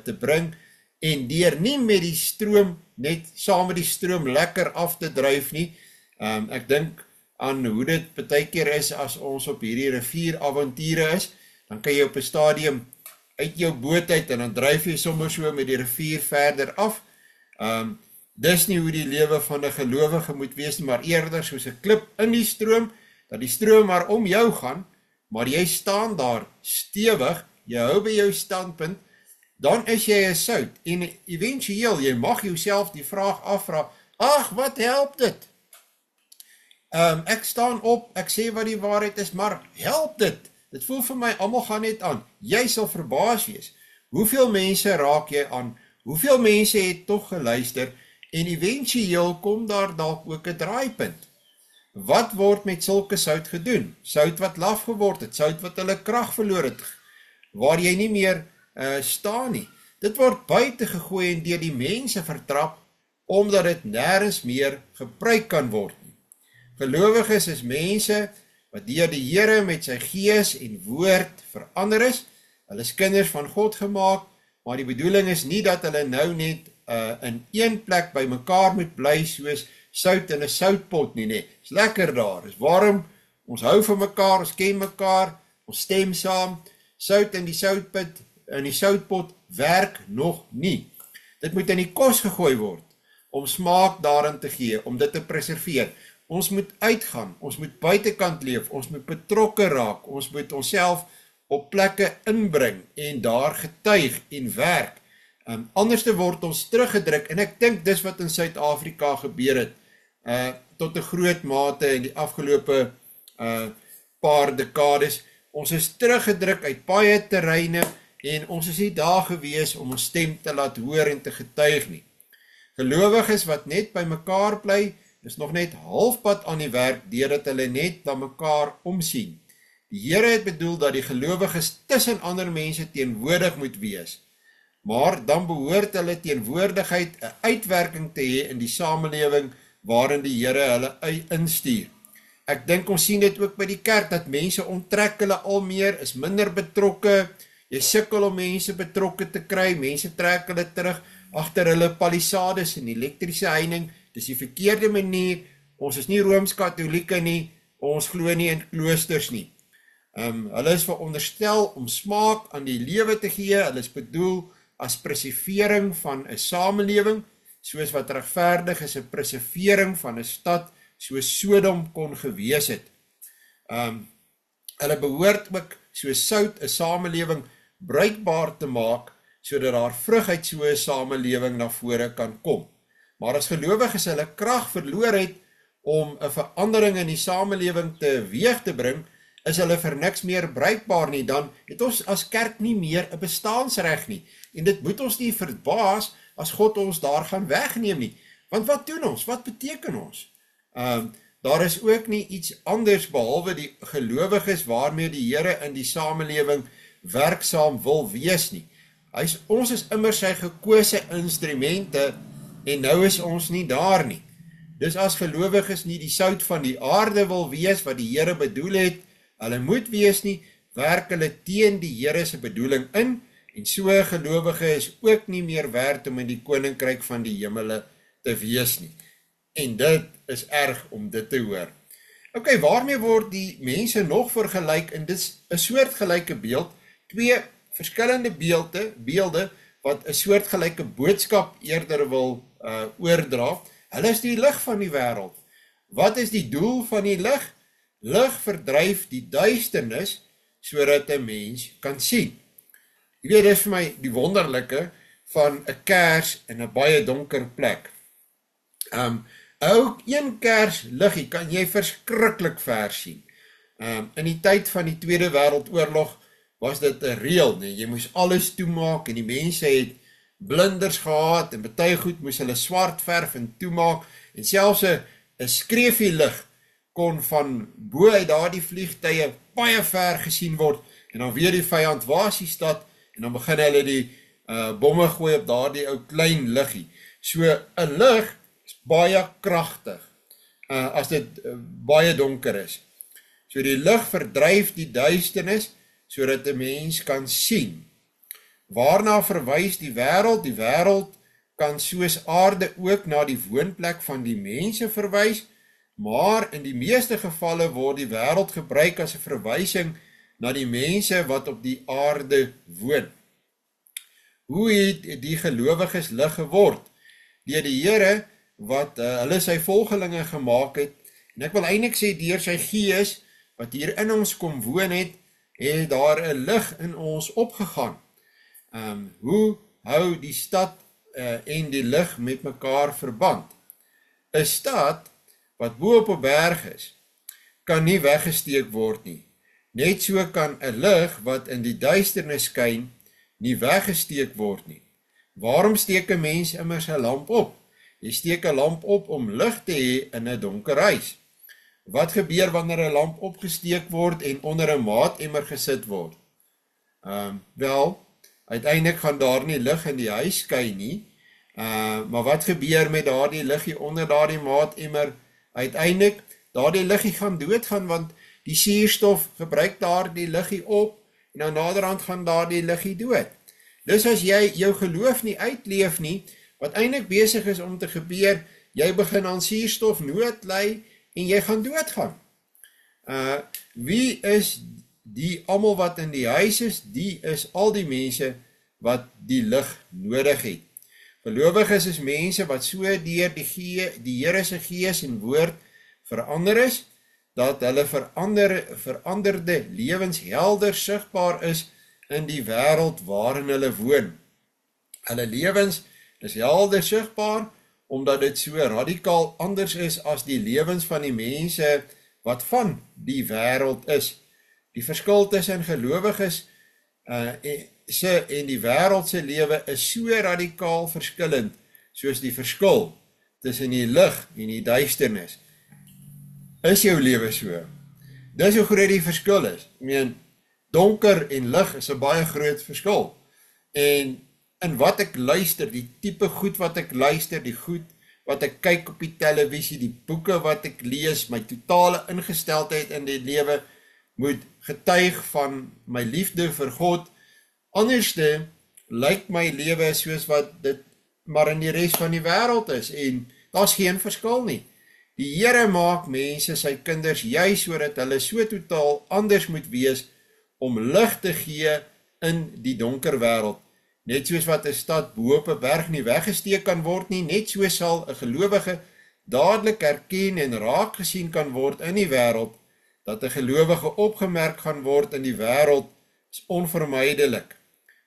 te bring, en deur nie met die stroom, net saam met die stroom lekker af te dryf nie. Ek dink aan hoe dit partykeer is as ons op hierdie rivieravonture is, dan kan jy op 'n stadium uit jou boot uit, en dan dryf jy sommer so met die rivier verder af. Dis nie hoe die lewe van 'n gelowige moet wees, maar eerder soos 'n klip in die stroom, dat die stroom maar om jou gaan, maar jy staan daar stewig, jy hou by jou standpunt, dan is jy 'n sout, en eventueel, jy mag jouself die vraag afvra, ag, wat help dit? Ek staan op, ek sê wat die waarheid is, maar help dit? Dit voel vir my, almal gaan net aan. Jy sal verbaas wees. Hoeveel mense raak jy aan? Hoeveel mense het tog geluister, en eventueel kom daar dalk ook 'n draaipunt. Wat word met sulke sout gedoen? Sout wat laf geword het, sout wat hulle krag verloor het, waar jy nie meer staan nie. Dit word buite gegooi en deur die mense vertrap, omdat dit nêrens meer gebruik kan word nie. Gelowiges is mense wat deur die Here met sy gees en woord verander is. Hulle is kinders van God gemaak, maar die bedoeling is nie dat hulle nou net in een plek by mekaar moet bly, soos sout in 'n soutpot nie, nee. Is lekker daar, is warm, ons hou van mekaar, ons ken mekaar, ons stem saam. Sout in die soutpot werk nog nie. Dit moet in die kos gegooi word, om smaak daarin te gee, om dit te preserveer. Ons moet uitgaan, ons moet buitekant leef, ons moet betrokke raak, ons moet onsself op plekke inbring, en daar getuig en werk. Anders word ons teruggedruk, en ek dink dis wat in Suid-Afrika gebeur het, tot 'n groot mate in die afgelope paar dekades. Ons is teruggedruk uit baie terreine, en ons is nie daar gewees om ons stem te laat hoor en te getuig nie. Gelowiges wat net by mekaar bly, is nog net halfpad aan die werk, deurdat hulle net na mekaar omsien. Die Here het bedoel dat die gelowiges tussen ander mense teenwoordig moet wees, maar dan behoort hulle teenwoordigheid 'n uitwerking te hê in die samelewing waarin die Here hulle instuur. Ek dink ons sien dit ook by die kerk, dat mense onttrek hulle al meer, is minder betrokke, jy sukkel om mense betrokke te kry, mense trek hulle terug agter hulle palisades en elektriese heining. Dis die verkeerde manier. Ons is nie Rooms-Katolieke nie, ons glo nie in kloosters nie. Hulle is veronderstel om smaak aan die lewe te gee. Hulle is bedoel as preservering van 'n samelewing, soos wat regverdig is 'n preservering van 'n stad, soos Sodom kon gewees het. Hulle behoort ook soos sout 'n samelewing bruikbaar te maak, sodat daar vrug uit so 'n samelewing na vore kan kom. Maar as gelowiges hulle krag verloor het om 'n verandering in die samelewing teweeg te bring, is hulle vir niks meer bruikbaar nie, dan het ons as kerk nie meer 'n bestaansreg nie. En dit moet ons nie verbaas as God ons daar gaan wegneem nie. Want wat doen ons? Wat beteken ons? Daar is ook nie iets anders behalwe die gelowiges waarmee die Here in die samelewing werksaam wil wees nie. Ons is immer sy gekose instrumente en nou is ons nie daar nie. Dus as gelowiges nie die sout van die aarde wil wees wat die Here bedoel het, hulle moet wees nie, werk hulle teen die Here se bedoeling in, en so gelowige is ook nie meer werd om in die koninkryk van die hemele te wees nie. En dit is erg om dit te hoor. Ok, waarmee word die mense nog vergelyk, en dit is 'n soortgelyke beeld, twee verskillende beelde wat 'n soortgelyke boodskap eerder wil oordra. Hulle is die lig van die wêreld. Wat is die doel van die lig? Lig verdryf die duisternis, sodat 'n mens kan sien. Jy weet, dit is vir my die wonderlike van 'n kers in 'n baie donker plek. Ook een kers liggie kan jy verskriklik ver sien. In die tyd van die Tweede Wêreldoorlog was dit 'n reël, nee, jy moes alles toemaak en die mense het blinders gehad en baie goed moes hulle swart verf en toemaak en selfs 'n skreefie lig kon van bo uit daardie vliegtye baie ver gesien word en dan weer die vyand waar is die stad en dan begin hulle die bomme gooi op daardie ou klein liggie. So 'n lig is baie kragtig as dit baie donker is. So die lig verdryf die duisternis sodat 'n mens kan sien. Waarna verwys die wêreld? Die wêreld kan soos aarde ook na die woonplek van die mense verwys, maar in die meeste gevalle word die wêreld gebruik as 'n verwysing na die mense wat op die aarde woon. Hoe het die gelowiges lig geword? Deur die Here wat hulle sy volgelinge gemaak het, en ek wil eintlik sê deur sy Gees wat hier in ons kom woon het daar 'n lig in ons opgegaan. Hoe hou die stad en die lig met mekaar verband? 'n Stad wat bo op 'n berg is, kan nie weggesteek word nie. Net so kan 'n lig wat in die duisternis skyn, nie weggesteek word nie. Waarom steek 'n mens immers 'n lamp op? Jy steek 'n lamp op om lig te hê in 'n donker huis. Wat gebeur wanneer 'n lamp opgesteek word en onder 'n maatemmer gesit word? Wel, uiteindelik gaan daar nie lig in die huis skyn nie, maar wat gebeur met daardie liggie onder daardie maatemmer? Uiteindelik, daardie liggie gaan doodgaan, want die suurstof gebruik daardie liggie op, en dan naderhand gaan daardie liggie dood. Dus as jy jou geloof nie uitleef nie, wat eintlik besig is om te gebeur, jy begin aan suurstofnood ly, en jy gaan doodgaan. Wie is die almal wat in die huis is? Die is al die mense wat die lig nodig het. Gelowiges is mense wat so deur die Here se Gees en woord verander is, dat hulle veranderde lewens helder sigbaar is in die wêreld waarin hulle woon. Hulle lewens is helder sigbaar, omdat dit so radikaal anders is as die lewens van die mense wat van die wêreld is. Die verskil tussen gelowiges en die wêreld se lewe is so radikaal verskillend, soos die verskil tussen die lig en die duisternis. Is jou lewe so? Dis hoe groot die verskil is. Ek meen, donker en lig is 'n baie groot verskil. En in wat ek luister, die tipe goed wat ek luister, die goed wat ek kyk op die televisie, die boeke wat ek lees, my totale ingesteldheid in die lewe moet getuig van my liefde vir God. Anderste lyk my lewe soos wat dit maar in die res van die wêreld is, en daar's geen verskil nie. Die Here maak mense sy kinders juis sodat hulle so totaal anders moet wees om lig te gee in die donker wêreld. Net soos wat 'n stad bo op 'n berg nie weggesteek kan word nie, net so sal 'n gelowige dadelik herken en raak gesien kan word in die wêreld. Dat 'n gelowige opgemerk gaan word in die wêreld is onvermydelik.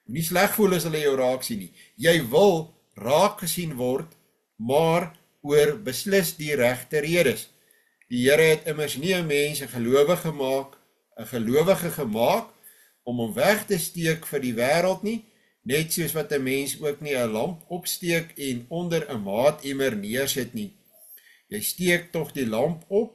Moenie sleg voel as hulle jou raak sien nie. Jy wil raak gesien word, maar oor beslis die regte redes. Die Here het immers nie 'n mens 'n gelowige gemaak om hom weg te steek vir die wêreld nie, net soos wat 'n mens ook nie 'n lamp opsteek en onder 'n maatemmer neersit nie. Jy steek tog die lamp op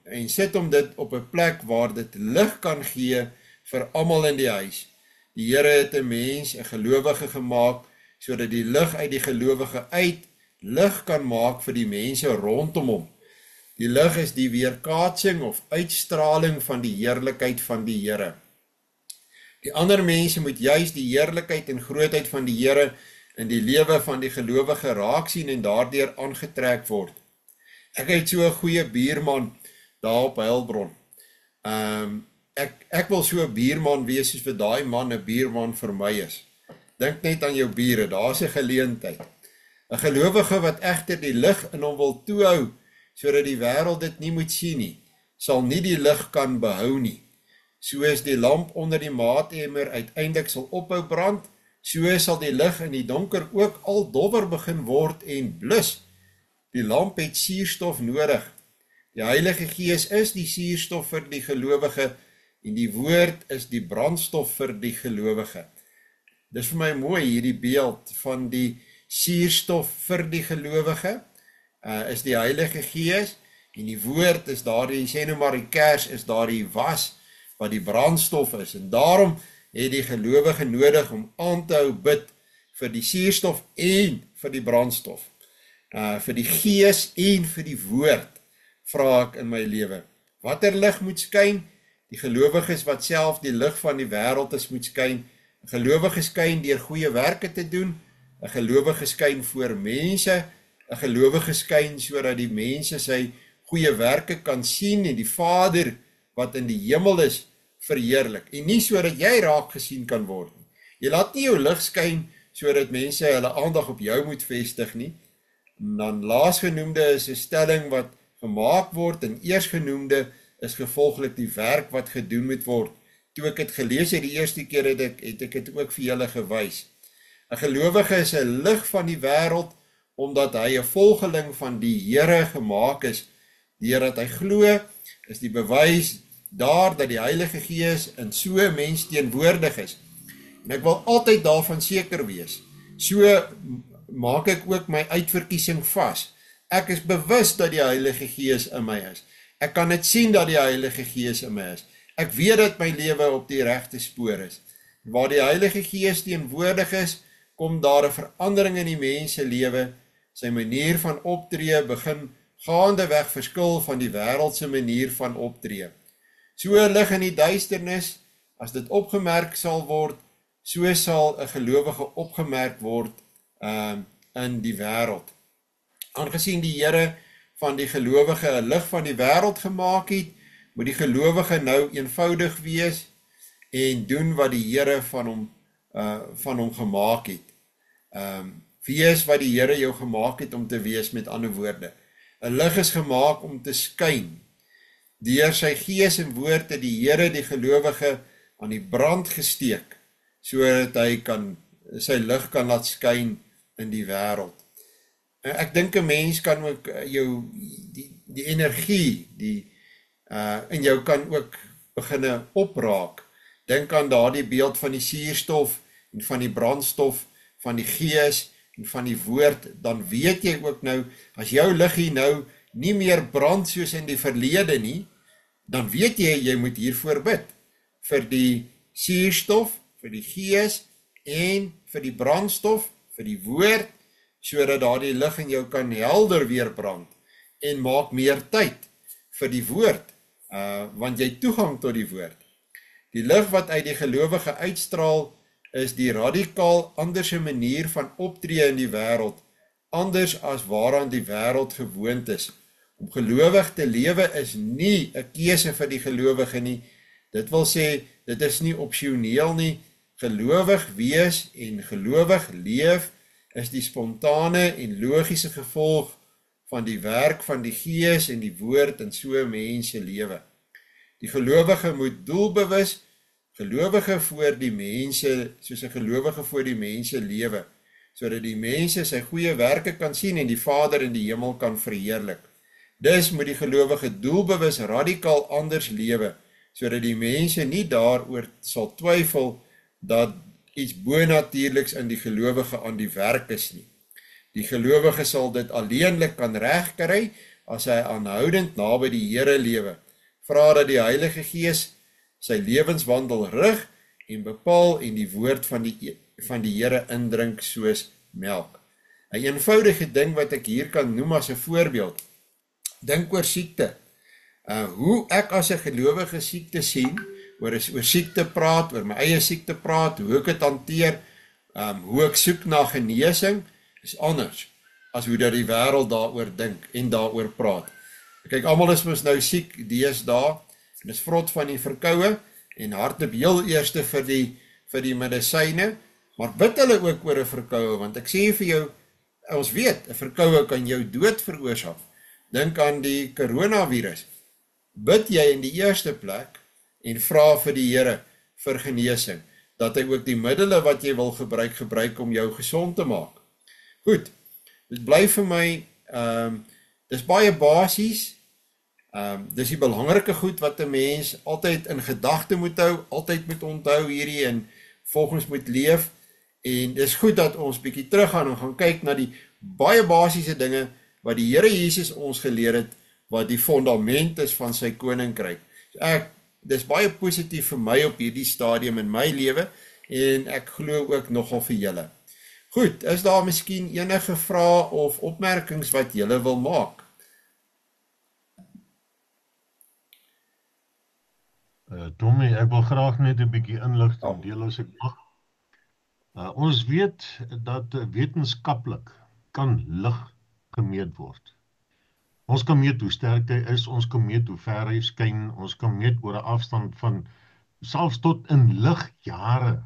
en sit hom dit op 'n plek waar dit lig kan gee vir almal in die huis. Die Here het 'n mens, 'n gelowige gemaak, sodat die lig uit die gelowige uit lig kan maak vir die mense rondom hom. Die lig is die weerkaatsing of uitstraling van die heerlikheid van die Here. Die ander mense moet juis die heerlikheid en grootheid van die Here in die lewe van die gelowige raak sien en daardeur aangetrek word. Ek het so 'n goeie buurman daar op Heilbron. Ek wil so 'n buurman wees soos vir daai man 'n buurman vir my is. Dink net aan jou bure, daar's 'n geleentheid. 'n Gelowige wat egter die lig in hom wil toehou, sodat die wêreld dit nie moet sien nie, sal nie die lig kan behou nie. Soos die lamp onder die maatemmer uiteindelik sal ophou brand, so sal die lig in die donker ook al dowwer begin word en blus. Die lamp het suurstof nodig. Die Heilige Gees is die suurstof vir die gelowige en die woord is die brandstof vir die gelowige. Dis vir my mooi hierdie beeld van die suurstof vir die gelowige, is die Heilige Gees en die woord is daardie, sê nou maar die kers is daardie was wat die brandstof is en daarom het die gelowige nodig om aan te hou bid vir die suurstof en vir die brandstof, vir die Gees en vir die woord, vra ek in my lewe. Watter lig moet skyn? Die gelowiges wat self die lig van die wêreld is moet skyn. 'n Gelowige skyn deur goeie werke te doen, 'n gelowige skyn voor mense, 'n gelowige skyn sodat die mense sy goeie werke kan sien en die Vader wat in die hemel is verheerlik en nie sodat jy raak gesien kan word nie. Jy laat nie jou lig skyn sodat mense hulle aandag op jou moet vestig nie. En dan laasgenoemde is 'n stelling wat gemaak word en eersgenoemde is gevolglik die werk wat gedoen moet word. Toe ek het gelees het die eerste keer het ek het ook vir julle gewys. 'n Gelowige is 'n lig van die wêreld omdat hy 'n volgeling van die Here gemaak is. Deurdat hy glo, is die bewys daar dat die Heilige Gees in so 'n mens teenwoordig is. En ek wil altyd daarvan seker wees. So maak ek ook my uitverkiesing vas. Ek is bewus dat die Heilige Gees in my is. Ek kan dit sien dat die Heilige Gees in my is. Ek weet dat my lewe op die regte spoor is. Waar die Heilige Gees teenwoordig is, kom daar 'n verandering in die mens se lewe. Sy manier van optree begin gaandeweg verskil van die wêreldse manier van optree. So lig in die duisternis, as dit opgemerk sal word, so sal 'n gelowige opgemerk word in die wêreld. Aangesien die Here van die gelowige 'n lig van die wêreld gemaak het, moet die gelowige nou eenvoudig wees en doen wat die Here van hom gemaak het. Wees wat die Here jou gemaak het om te wees, met ander woorde. 'n Lig is gemaak om te skyn. Deur sy Gees en woord het die Here die gelowige aan die brand gesteek, sodat hy sy lig kan laat skyn in die wêreld. Ek dink 'n mens kan ook die energie in jou kan ook beginne opraak. Dink aan daardie beeld van die suurstof en van die brandstof, van die Gees en van die woord, dan weet jy ook nou, as jou liggie nou nie meer brand soos in die verlede nie, dan weet jy moet hiervoor bid, vir die suurstof, vir die Gees en vir die brandstof, vir die woord, sodat daardie lig in jou kan helder weer brand, en maak meer tyd vir die woord, want jy toegang tot die woord. Die lig wat uit die gelowige uitstraal, is die radikaal anderse manier van optree in die wêreld, anders as waaraan die wêreld gewoond is. Om gelowig te lewe is nie 'n keuse vir die gelowige nie. Dit wil sê, dit is nie opsioneel nie. Gelowig wees en gelowig leef is die spontane en logiese gevolg van die werk van die Gees en die woord in so 'n mens se lewe. Die gelowige moet doelbewus gelowige voor die mense, soos 'n gelowige voor die mense lewe, sodat die mense sy goeie werke kan sien en die Vader in die hemel kan verheerlik. Dus moet die gelowige doelbewus radikaal anders lewe, sodat die mense nie daaroor sal twyfel dat iets bonatuurliks in die gelowige aan die werk is nie. Die gelowige sal dit alleenlik kan regkry as hy aanhoudend naby die Here lewe. Vra dat die Heilige Gees sy lewenswandel rig en bepaal en die woord van die Here indrink soos melk. 'n eenvoudige ding wat ek hier kan noem as 'n voorbeeld. Dink oor siekte. Hoe ek as 'n gelowige siekte sien, oor siekte praat, oor my eie siekte praat, hoe ek dit hanteer, hoe ek soek na genesing, is anders as hoe dat die wêreld daaroor dink en daaroor praat. Kyk, almal is mos nou siek deesdae, en is vrot van die verkoue, en hardloop heel eerste vir die medisyne, maar bid hulle ook oor 'n verkoue, want ek sê vir jou, ons weet, 'n verkoue kan jou dood veroorsaak. Dink aan die coronavirus. Bid jy in die eerste plek en vra vir die Here vir genesing, dat hy ook die middele wat jy wil gebruik om jou gesond te maak. Goed, dit bly vir my, dis baie basies, dis die belangrike goed wat 'n mens altyd in gedagte moet hou, altyd moet onthou hierdie en volgens moet leef, en dis goed dat ons bietjie teruggaan en gaan kyk na die baie basiese dinge wat die Here Jesus ons geleer het, wat die fondament is van sy koninkryk. Dis baie positief vir my op hierdie stadium in my lewe, en ek glo ook nogal vir julle. Goed, is daar miskien enige vrae of opmerkings wat julle wil maak? Tommy, ek wil graag net 'n bietjie inligting deel as ek mag. Ons weet dat wetenskaplik kan lig gemeet word. Ons kan meet hoe sterk hy is, ons kan meet hoe ver hy skyn, ons kan meet oor 'n afstand van selfs tot in ligjare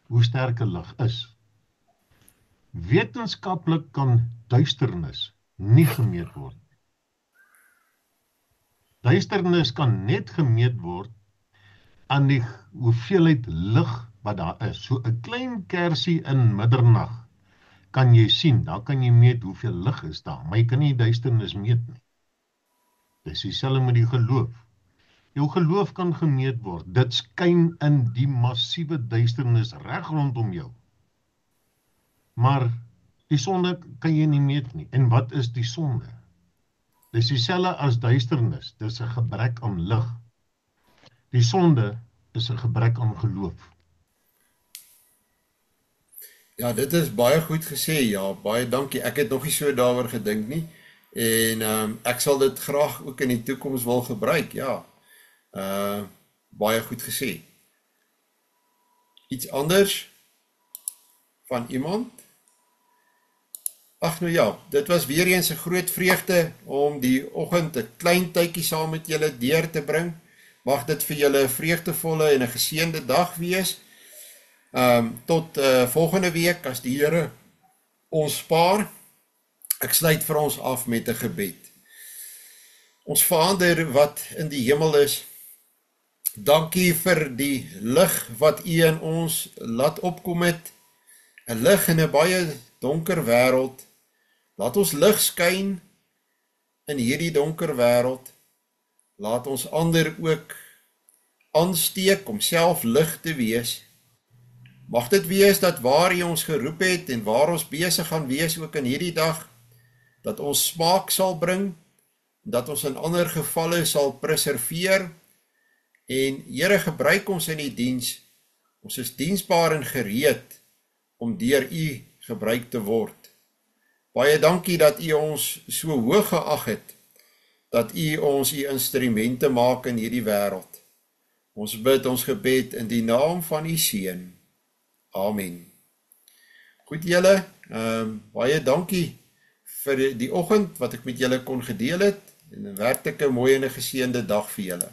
hoe sterk 'n lig is. Wetenskaplik kan duisternis nie gemeet word. Duisternis kan net gemeet word aan die hoeveelheid lig wat daar is. So 'n klein kersie in middernag kan jy sien, dan kan jy meet hoeveel lig is daar, maar jy kan nie duisternis meet nie. Dis dieselfde met die geloof. Jou geloof kan gemeet word, dit skyn in die massiewe duisternis reg rondom jou. Maar die sonde kan jy nie meet nie. En wat is die sonde? Dis dieselfde as duisternis, dis 'n gebrek aan lig. Die sonde is 'n gebrek aan geloof. Ja, dit is baie goed gesê, ja, baie dankie. Ek het nog nie so daaroor gedink nie, en ek sal dit graag ook in die toekoms wil gebruik, ja. Baie goed gesê. Iets anders van iemand? Ag nou ja, dit was weer eens 'n groot vreugde om die oggend 'n klein tydjie saam met julle deur te bring. Mag dit vir julle 'n vreugdevolle en 'n geseënde dag wees. Tot volgende week as die Here ons spaar. Ek sluit vir ons af met 'n gebed. Ons Vader wat in die hemel is, dankie vir die lig wat U in ons laat opkom het, 'n lig in 'n baie donker wêreld. Laat ons lig skyn in hierdie donker wêreld. Laat ons ander ook aansteek om self lig te wees. Mag dit wees dat waar U ons geroep het en waar ons besig gaan wees ook in hierdie dag, dat ons smaak sal bring, dat ons in ander gevalle sal preserveer, en Here, gebruik ons in die diens. Ons is diensbaar en gereed om deur U gebruik te word. Baie dankie dat U ons so hoog geag het, dat U ons U instrumente maak in hierdie wêreld. Ons bid ons gebed in die naam van U Seun. Amen. Goed julle, baie dankie vir die oggend wat ek met julle kon gedeel het, en 'n werklike mooi en 'n geseënde dag vir julle.